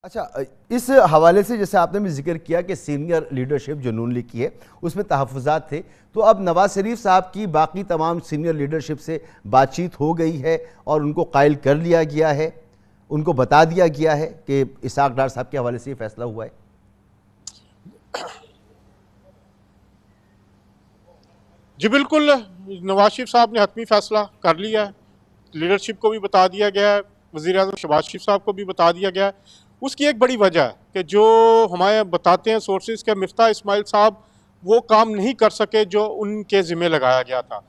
अच्छा, इस हवाले से जैसे आपने भी जिक्र किया कि सीनियर लीडरशिप जो नून लीग की है उसमें तहफ़्फ़ुज़ात थे, तो अब नवाज शरीफ साहब की बाकी तमाम सीनियर लीडरशिप से बातचीत हो गई है और उनको कायल कर लिया गया है, उनको बता दिया गया है कि इसहाक़ डार साहब के हवाले से ये फैसला हुआ है। जी बिल्कुल, नवाज शरीफ साहब ने हतमी फैसला कर लिया है। लीडरशिप को भी बता दिया गया है, वज़ीर आज़म शहबाज शरीफ साहब को भी बता दिया गया है। उसकी एक बड़ी वजह है कि जो हमारे बताते हैं सोर्सेज के मिफ्ता इस्माइल साहब वो काम नहीं कर सके जो उनके ज़िम्मे लगाया गया था।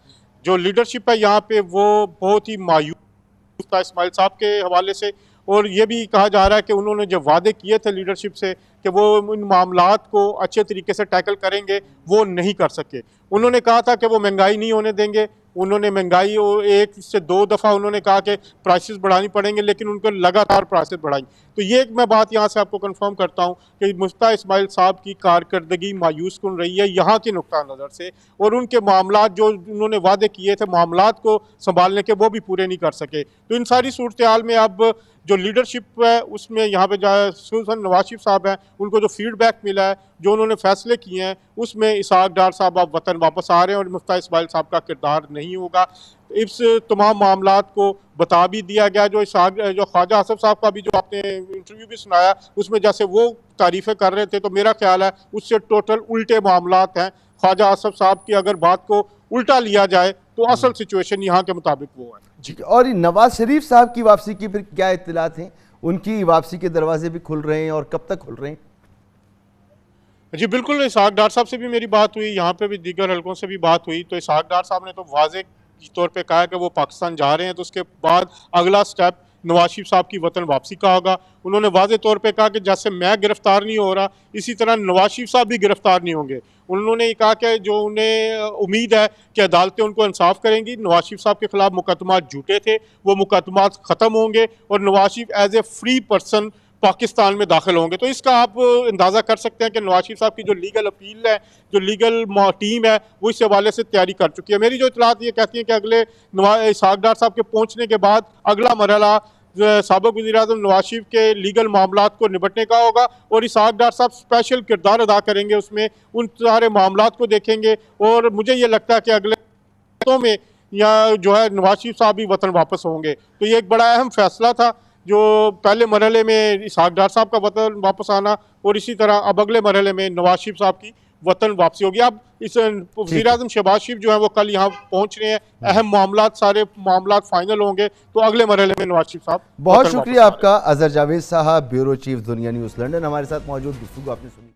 जो लीडरशिप है यहाँ पे वो बहुत ही मायूस था इस्माइल साहब के हवाले से, और ये भी कहा जा रहा है कि उन्होंने जो वादे किए थे लीडरशिप से कि वो इन मामलात को अच्छे तरीके से टैकल करेंगे, वो नहीं कर सके। उन्होंने कहा था कि वो महंगाई नहीं होने देंगे, उन्होंने महंगाई एक से दो दफ़ा उन्होंने कहा कि प्राइसेस बढ़ानी पड़ेंगे, लेकिन उनको लगातार प्राइसेस बढ़ाई। तो ये एक मैं बात यहाँ से आपको कंफर्म करता हूँ कि मुफ्ता इस्माइल साहब की कारकर्दगी मायूस कुन रही है यहाँ की नुक्ता नज़र से, और उनके मामलात जो उन्होंने वादे किए थे मामलात को संभालने के, वो भी पूरे नहीं कर सके। तो इन सारी सूरत हाल में अब जो लीडरशिप है उसमें यहाँ पे नवाज शरीफ साहब हैं, उनको जो फीडबैक मिला है, जो उन्होंने फैसले किए हैं, उसमें इसहाक़ डार साहब अब वतन वापस आ रहे हैं और मुफ्ता इस्माइल साहब का किरदार नहीं होगा। इस तमाम मामलात को बता भी दिया गया। जो ख्वाजा आसफ साहब का भी जो आपने इंटरव्यू भी सुनाया, उसमें जैसे वो तारीफ़ें कर रहे थे, तो मेरा ख्याल है उससे टोटल उल्टे मामलात हैं। ख्वाजा आसफ साहब की अगर बात को उल्टा लिया जाए तो असल सिचुएशन यहाँ के मुताबिक वो है जी। और नवाज शरीफ साहब की वापसी की फिर क्या इत्तलात हैं? उनकी वापसी के दरवाजे भी खुल रहे हैं और कब तक खुल रहे हैं? जी बिल्कुल, इसहाक़ डार साहब से भी मेरी बात हुई, यहाँ पे भी दीगर हलकों से भी बात हुई। तो इसहाक़ डार साहब ने तो वाज़ेह तौर पे कहा है कि वो पाकिस्तान जा रहे हैं, तो उसके बाद अगला स्टेप नवाज शरीफ साहब की वतन वापसी का होगा। उन्होंने वाज़ेह तौर पे कहा कि जैसे मैं गिरफ्तार नहीं हो रहा, इसी तरह नवाज शरीफ साहब भी गिरफ्तार नहीं होंगे। उन्होंने ये कहा कि जो उन्हें उम्मीद है कि अदालतें उनको इंसाफ करेंगी। नवाज शरीफ साहब के खिलाफ मुकदमात झूठे थे, वो मुकदमात ख़त्म होंगे और Nawaz Sharif as a free person Pakistan में दाखिल होंगे। तो इसका आप अंदाज़ा कर सकते हैं कि नवाज शरीफ साहब की जो लीगल अपील है, जो लीगल टीम है, वो इस हवाले से तैयारी कर चुकी है। मेरी जो इतलात ये कहती है कि अगले इसहाक़ डार साहब के पहुँचने के बाद अगला मरहला साबिक़ वज़ीर-ए-आज़म नवाज शरीफ के लीगल मामलात को निपटने का होगा, और इसहाक़ डार साहब स्पेशल किरदार अदा करेंगे उसमें, उन सारे मामलात को देखेंगे। और मुझे ये लगता है कि अगले में या जो है नवाज शरीफ साहब भी वतन वापस होंगे। तो ये एक बड़ा अहम फैसला था जो पहले मरहले में इसहाक़ डार साहब का वतन वापस आना, और इसी तरह अब अगले मरहले में नवाज शरीफ साहब की वतन वापसी होगी। अब इस वज़ीर आज़म शहबाज शरीफ जो है वो कल यहाँ पहुँच रहे हैं, अहम मामलात सारे मामलात फाइनल होंगे, तो अगले मरहले में नवाज शरीफ साहब। बहुत शुक्रिया आपका अज़हर जावेद साहब, ब्यूरो चीफ दुनिया न्यूज़ लंदन, हमारे साथ मौजूद गुफ्तगू आपने सुनी।